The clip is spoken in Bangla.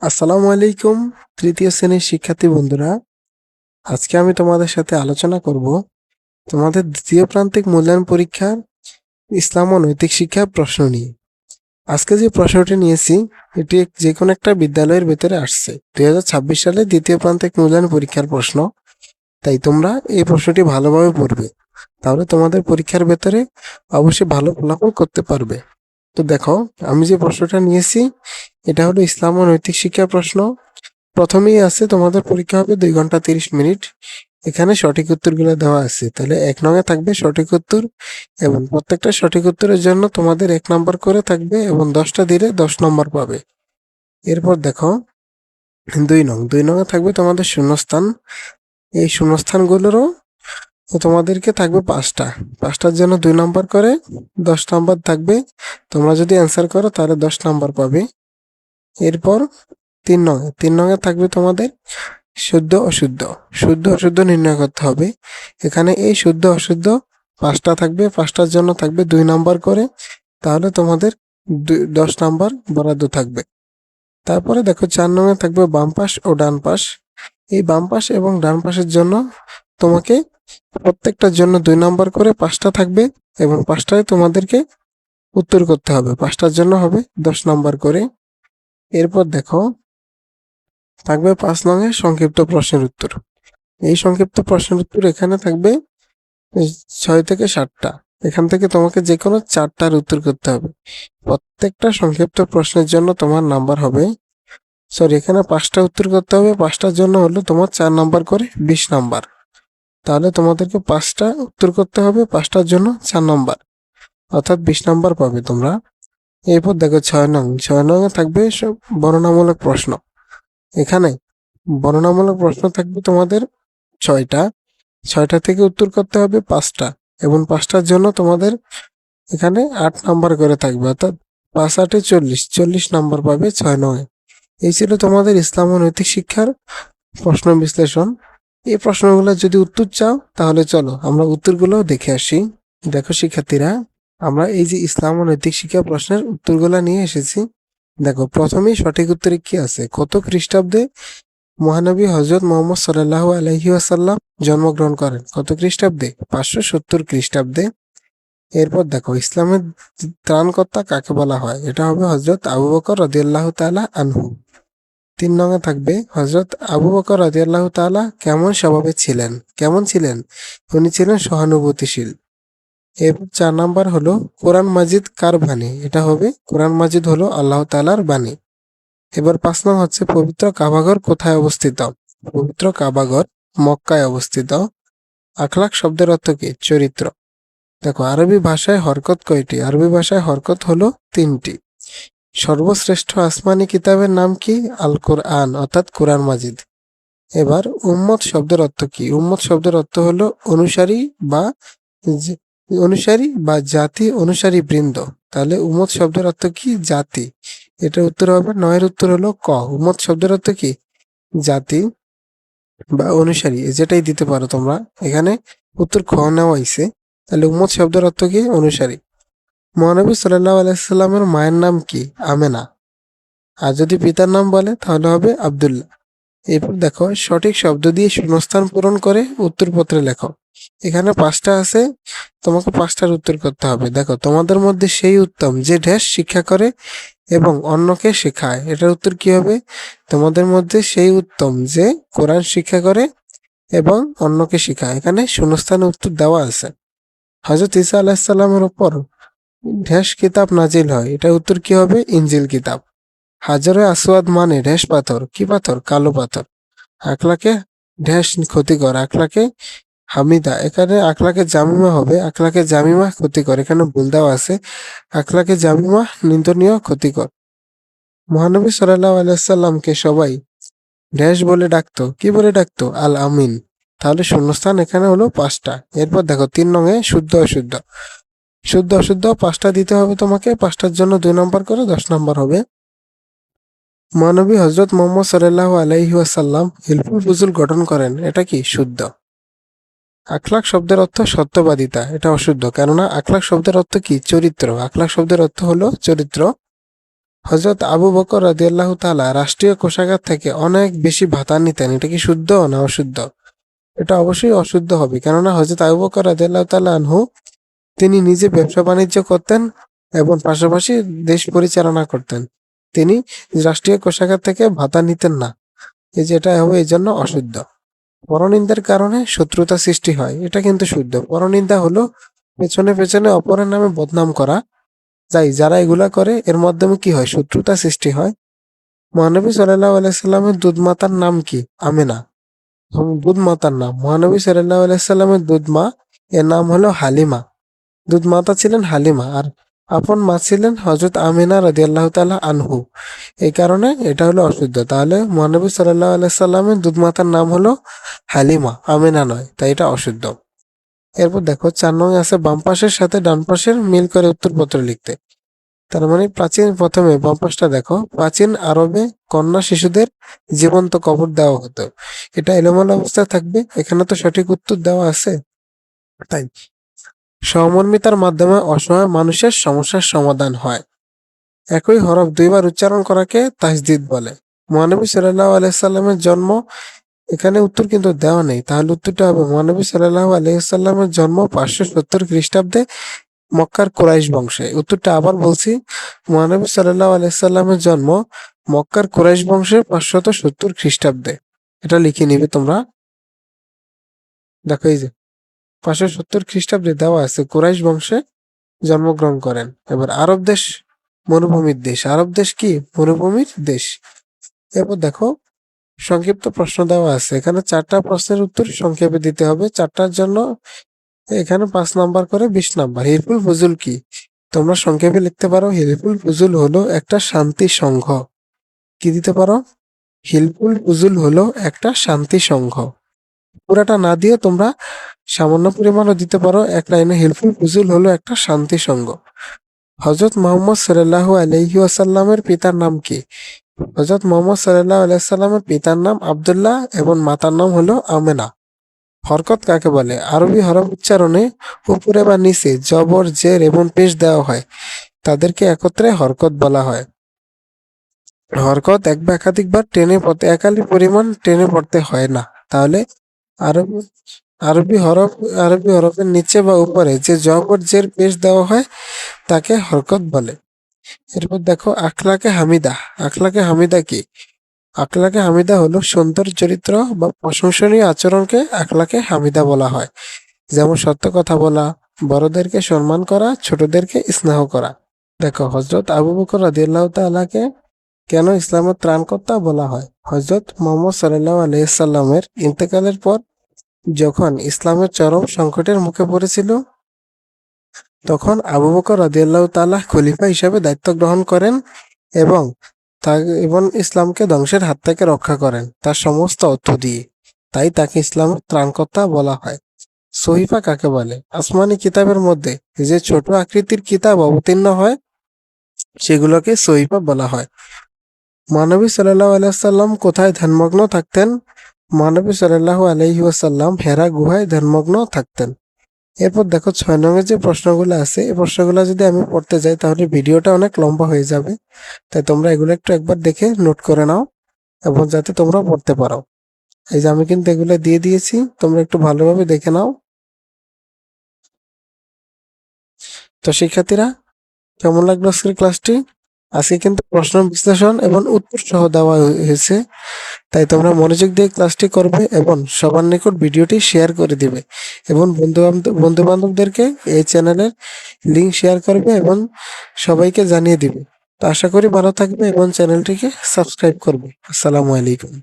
আসসালামু আলাইকুম তৃতীয় শ্রেণীর শিক্ষার্থী বন্ধুরা। আজকে আমি তোমাদের সাথে আলোচনা করব তোমাদের দ্বিতীয় প্রান্তিক মূল্যায়ন পরীক্ষার ইসলাম ও নৈতিক শিক্ষার প্রশ্ন নিয়ে। আজকে যে প্রশ্নটি নিয়েছি এটি যে কোনো একটা বিদ্যালয়ের ভেতরে আসছে 2026 সালে দ্বিতীয় প্রান্তিক মূল্যায়ন পরীক্ষার প্রশ্ন। তাই তোমরা এই প্রশ্নটি ভালোভাবে পড়বে, তাহলে তোমাদের পরীক্ষার ভেতরে অবশ্যই ভালো ফলাফল করতে পারবে। তো দেখো, আমি যে প্রশ্নটা নিয়েছি এটা হলো ইসলাম ও নৈতিক শিক্ষার প্রশ্ন। প্রথমেই আছে তোমাদের পরীক্ষা হবে 2 ঘন্টা 30 মিনিট। এখানে সঠিক উত্তরগুলো দেওয়া আছে, তাহলে 1 নঙে থাকবে সঠিক উত্তর, এবং প্রত্যেকটা সঠিক উত্তরের জন্য তোমাদের 1 নাম্বার করে থাকবে এবং 10টা দিলে 10 নম্বর পাবে। এরপর দেখো 2 নঙে থাকবে তোমাদের শূন্যস্থান। এই শূন্যস্থানগুলোরও তোমাদেরকে থাকবে 5টার জন্য 2 নাম্বার করে 10 নাম্বার থাকবে। তোমরা যদি অ্যান্সার করো তাহলে 10 নাম্বার পাবে। এরপর 3 নঙে থাকবে তোমাদের শুদ্ধ অশুদ্ধ। শুদ্ধ অশুদ্ধ নির্ণয় করতে হবে। এখানে এই শুদ্ধ অশুদ্ধ 5টা থাকবে, 5টার জন্য থাকবে 2 নাম্বার করে, তাহলে তোমাদের 10 নাম্বার বরাদ্দ থাকবে। তারপরে দেখো 4 নঙে থাকবে বাম পাশ ও ডান পাশ। এই বাম পাশ এবং ডান পাশের জন্য তোমাকে প্রত্যেকটার জন্য 2 নাম্বার করে 5টা থাকবে, এবং 5টায় তোমাদেরকে উত্তর করতে হবে। 5টার জন্য হবে 10 নাম্বার করে। এরপর দেখো থাকবে 5 নঙে সংক্ষিপ্ত প্রশ্নের উত্তর। এই সংক্ষিপ্ত প্রশ্নের উত্তর এখানে থাকবে 6 থেকে 7টা। এখান থেকে তোমাকে যে কোনো 4টার উত্তর করতে হবে। প্রত্যেকটা সংক্ষিপ্ত প্রশ্নের জন্য তোমার নাম্বার হবে, এখানে 5টা উত্তর করতে হবে। 5টার জন্য হলো তোমার 4 নাম্বার করে 20 নাম্বার। তাহলে তোমাদেরকে 5টা উত্তর করতে হবে, 5টার জন্য 4 নাম্বার, অর্থাৎ 20 নাম্বার পাবে তোমরা। এরপর দেখো 6 নঙে থাকবে সব বর্ণনামূলক প্রশ্ন। এখানে বর্ণনামূলক প্রশ্ন থাকবে তোমাদের 6টা। 6টা থেকে উত্তর করতে হবে 5টা, এবং 5টার জন্য তোমাদের এখানে 8 নাম্বার করে থাকবে, অর্থাৎ 5 8 এ 40 নাম্বার পাবে 6 নয়। এই ছিল তোমাদের ইসলাম ও নৈতিক শিক্ষার প্রশ্ন বিশ্লেষণ। এই প্রশ্নগুলো যদি উত্তর চাও তাহলে চলো আমরা উত্তরগুলো দেখে আসি। দেখো শিক্ষার্থীরা, আমরা এই যে ইসলাম ও নৈতিক শিক্ষা প্রশ্নের উত্তরগুলো নিয়ে এসেছি। দেখো প্রথমেই সঠিক উত্তরে কি আছে, কত খ্রিস্টাব্দে মহানবী হযরত মুহাম্মদ সাল্লাল্লাহু আলাইহি ওয়াসাল্লাম জন্মগ্রহণ করেন? কত খ্রিস্টাব্দে? 570 খ্রিস্টাব্দে। এরপর দেখো ইসলামের ত্রাণকর্তা কাকে বলা হয়? এটা হবে হযরত আবু বকর রাদিয়াল্লাহু তাআলা আনহু। 3 নঙে থাকবে হযরত আবু বকর রাদিয়াল্লাহু তাআলা কেমন স্বভাবের ছিলেন? কেমন ছিলেন? উনি ছিলেন সহানুভূতিশীল। এরপর 4 নাম্বার হলো কোরআন মাজিদ কার বাণী? এটা হবে কোরআন মাজিদ হলো আল্লাহ তাআলার বাণী। এবার 5 নং হচ্ছে পবিত্র কাবাঘর কোথায় অবস্থিত? পবিত্র কাবাঘর মক্কায় অবস্থিত। আখলাক শব্দের অর্থ কি? চরিত্র। দেখো আরবি ভাষায় হরকত কয়টি? আরবি ভাষায় হরকত হলো 3টি। সর্বশ্রেষ্ঠ আসমানি কিতাবের নাম কি? আল কোরআন, অর্থাৎ কোরআন মাজিদ। এবার উম্মত শব্দের অর্থ কি? উম্মত শব্দের অর্থ হলো অনুসারী বা অনুসারী বা জাতি, অনুসারী বৃন্দ। তাহলে উম্মত শব্দের অর্থ কি? জাতি। এটা উত্তর হবে 9 এর উত্তর হলো ক। উম্মত শব্দের অর্থ কি? জাতি বা অনুসারী, যেটাই দিতে পারো তোমরা। এখানে উত্তর খ নেওয়া হয়েছে। তাহলে উম্মত শব্দের অর্থ কি? অনুসারী। মহানবী সাল্লাল্লাহু আলাইহি সাল্লামের মায়ের নাম কি? আমেনা। আর যদি পিতার নাম বলে তাহলে হবে আব্দুল্লাহ। এরপর দেখো সঠিক শব্দ দিয়ে শূন্যস্থান পূরণ করে উত্তরপত্রে লেখো। এখানে 5টা আছে, তোমাকে 5টার উত্তর করতে হবে। দেখো তোমাদের মধ্যে সেই উত্তম যে ড্যাশ শিক্ষা করে এবং অন্যকে শেখায়। এটার উত্তর কি হবে? তোমাদের মধ্যে সেই উত্তম যে কোরআন শিক্ষা করে এবং অন্যকে শেখায়। এখানে শূন্যস্থানে উত্তর দেওয়া আছে। হযরত ঈসা আলাইহিস সালামের উপর ড্যাশ কিতাব নাজিল হয়। এটা উত্তর কি হবে? ইনজিল কিতাব। হাজারে আসওয়াদ মানে ড্যাশ পাথর। কি পাথর? কালো পাথর। আখলাকে ড্যাশ ক্ষতিকর। আখলাকে হামিদা। এখানে আখলাকে জামিমা হবে। আখলাকে জামিমা ক্ষতিকর, এখানে ভুল দেওয়া আছে। আখলাকে জামিমা নিন্দনীয়, ক্ষতিকর। মহানবী সাল্লাল্লাহু আলাইহি সাল্লামকে সবাই ড্যাশ বলে ডাকতো। কি বলে ডাকতো? আল আমিন। তাহলে শূন্যস্থান এখানে হলো 5টা। এরপর দেখো 3 নঙে শুদ্ধ অশুদ্ধ। শুদ্ধ অশুদ্ধ 5টা দিতে হবে তোমাকে। 5টার জন্য 2 নাম্বার করে 10 নাম্বার হবে। মহানবী হযরত মুহাম্মদ সাল্লাল্লাহু আলাইহি ওয়াসাল্লাম হিলফুল ফুজুল গঠন করেন। এটা কি? শুদ্ধ। আখলাক শব্দের অর্থ সত্যবাদিতা। এটা অশুদ্ধ, কেননা আখলাক শব্দের অর্থ কি? চরিত্র। আখলাক শব্দের অর্থ হলো চরিত্র। হযরত আবু বকর রাদিয়াল্লাহু তাআলা রাষ্ট্রীয় কোষাগার থেকে অনেক বেশি ভাতা নিতেন। এটা কি শুদ্ধ না অশুদ্ধ? এটা অবশ্যই অশুদ্ধ হবে, কেননা হযরত আবু বকর রাদিয়াল্লাহু তাআলা আনহু তিনি নিজে ব্যবসা বাণিজ্য করতেন এবং পাশাপাশি দেশ পরিচালনা করতেন। তিনি রাষ্ট্রীয় কোষাগার থেকে ভাতা নিতেন না। এই যে এটা হবে এই জন্য অশুদ্ধ। পরনিন্দার কারণে শত্রুতা সৃষ্টি হয়, এটা কিন্তু শুদ্ধ। পরনিন্দা হলো পেছনে পেছনে অপরের নামে বদনাম করা। যারা এগুলা করে এর মাধ্যমে কি হয়? শত্রুতা সৃষ্টি হয়। মহানবী সাল্লাল্লাহু আলাইহি সাল্লামের দুধ মাতার নাম কি? আমেনা। দুধ মাতার নাম মহানবী সাল্লাল্লাহু আলাইহি সাল্লামের দুধ মা, এর নাম হলো হালিমা। দুধ মাতা ছিলেন হালিমা, আর আপন মা ছিলেন হযরত আমিনা রাদিয়াল্লাহু তাআলা আনহু। এই কারণে এটা হলো অশুদ্ধ। তাহলে মহানবী সাল্লাল্লাহু আলাইহি সাল্লামের দুধ মাতার নাম হলো হালিমা, আমিনা নয়, তাই এটা অশুদ্ধ। এরপর দেখো 4 নং আছে বাম পাশের সাথে ডান পাশের মিল করে উত্তরপত্র লিখতে। তার মানে প্রথমে বাম পাশটা দেখো, প্রাচীন আরবে কন্যা শিশুদের জীবন্ত কবর দেওয়া হতো। এটা এলোমেলো অবস্থায় থাকবে, এখানে তো সঠিক উত্তর দেওয়া আছে। তাই সহমর্মিতার মাধ্যমে অসহায় মানুষের সমস্যার সমাধান হয়। একই হরফ দুইবার উচ্চারণ করাকে তাসদিদ বলে। মহানবী সাল্লাল্লাহু আলাইহি সাল্লামের জন্ম, এখানে উত্তর কিন্তু দেওয়া নেই, তাহলে উত্তরটা হবে মহানবী সাল্লাল্লাহু আলাইহি সাল্লামের জন্ম 570 খ্রিস্টাব্দে মক্কার কুরাইশ বংশে। উত্তরটা আবার বলছি, মহানবী সাল্লাল্লাহু আলাইহি সাল্লামের জন্ম মক্কার কুরাইশ বংশে 570 খ্রিস্টাব্দে। এটা লিখে নিবে তোমরা। দেখো এই যে 570 খ্রিস্টাব্দে দেওয়া আছে কুরাইশ বংশে জন্মগ্রহণ করেন। এবার আরব দেশ মরুভূমির দেশ। আরব দেশ কি? মরুভূমির দেশ। এরপর দেখো সংক্ষিপ্ত প্রশ্ন দেওয়া আছে, এখানে 4টা প্রশ্নের উত্তর সংক্ষেপে দিতে হবে। 4টার জন্য এখানে 5 নাম্বার করে 20 নাম্বার। হিলফুল ফুজুল কি? তোমরা সংক্ষেপে লিখতে পারো, হিলফুল ফুজুল হলো একটা শান্তি সংঘ। কি দিতে পারো? হিলফুল ফুজুল হলো একটা শান্তি সংঘ। পুরাটা না দিয়ে তোমরা সামান্য পরিমাণও দিতে পারো এক লাইনে, হিলফুল ফুজুল হলো একটা শান্তি সংঘ। হযরত মুহাম্মদ সাল্লাল্লাহু আলাইহি ওয়াসাল্লামের পিতার নাম কি? হযরত মুহাম্মদ সাল্লাল্লাহু আলাইহি ওয়াসাল্লামের পিতার নাম আব্দুল্লাহ এবং মাতার নাম হলো আমেনা। হরকত কাকে বলে? আরবি হরফ উচ্চারণে উপরে বা নিচে জবর, জের এবং পেশ দেওয়া হয়, তাদেরকে একত্রে হরকত বলা হয়। হরকত এক বা একাধিকবার টেনে পড়তে, একালি পরিমাণ টেনে পড়তে হয় না। তাহলে আরবি আরবি হরফ আরবি হরফের নিচে বা উপরে যে জবর, জের, পেশ দেওয়া হয় তাকে হরকত বলে। এরপর দেখো আখলাকে হামিদা। আখলাকে হামিদা কি? আখলাকে হামিদা হলো সুন্দর চরিত্র বা প্রশংসনীয় আচরণকে আখলাকে হামিদা বলা হয়। যেমন সত্য কথা বলা, বড়দেরকে সম্মান করা, ছোটদেরকে স্নেহ করা। দেখো হযরত আবু বকর রাদিয়াল্লাহু তাআলাকে কেন ইসলামের ত্রাণকর্তা বলা হয়? হযরত মুহাম্মদ সাল্লাল্লাহু আলাইহি সাল্লামের ইন্তেকালের পর যখন ইসলামের চরম সংকটের মুখে পড়েছিল, তখন আবু বকর রাদিয়াল্লাহু তাআলা খলিফা হিসেবে দায়িত্ব গ্রহণ করেন এবং এবং ইসলামকে ধ্বংসের হাত থেকে রক্ষা করেন তার সমস্ত অর্থ দিয়ে। তাই তাকে ইসলামের ত্রাণকর্তা বলা হয়। সহিফা কাকে বলে? আসমানি কিতাবের মধ্যে যে ছোট আকৃতির কিতাব অবতীর্ণ হয় সেগুলোকে সহিফা বলা হয়। মহানবী সাল্লাল্লাহু আলাইহি ওয়াসাল্লাম কোথায় ধ্যানমগ্ন থাকতেন? মহানবী সাল্লাল্লাহু আলাইহি ওয়াসাল্লাম হেরা গুহায় ধ্যানমগ্ন থাকতেন। এরপর দেখো 6 নং যে প্রশ্নগুলো আছে, এই প্রশ্নগুলো যদি আমি পড়তে যাই তাহলে ভিডিওটা অনেক লম্বা হয়ে যাবে। তাই তোমরা এগুলো একটু একবার দেখে নোট করে নাও এবং যাতে তোমরা পড়তে পারো। এই যে আমি কিন্তু এগুলো দিয়ে দিয়েছি, তোমরা একটু ভালোভাবে দেখে নাও। তো শিক্ষার্থীরা, কেমন লাগলো আজকের ক্লাসটি? আজকে কিন্তু প্রশ্ন বিশ্লেষণ এবং উত্তর সহ দেওয়া হয়েছে, তাই তোমরা মনোযোগ দিয়ে ক্লাসটি করবে এবং সবার নিকট ভিডিওটি শেয়ার করে দিবে এবং বন্ধু বান্ধবদেরকে এই চ্যানেলের লিংক শেয়ার করবে এবং সবাইকে জানিয়ে দিবে। তো আশা করি ভালো থাকবে এবং চ্যানেলটিকে সাবস্ক্রাইব করবে। আসসালামু আলাইকুম।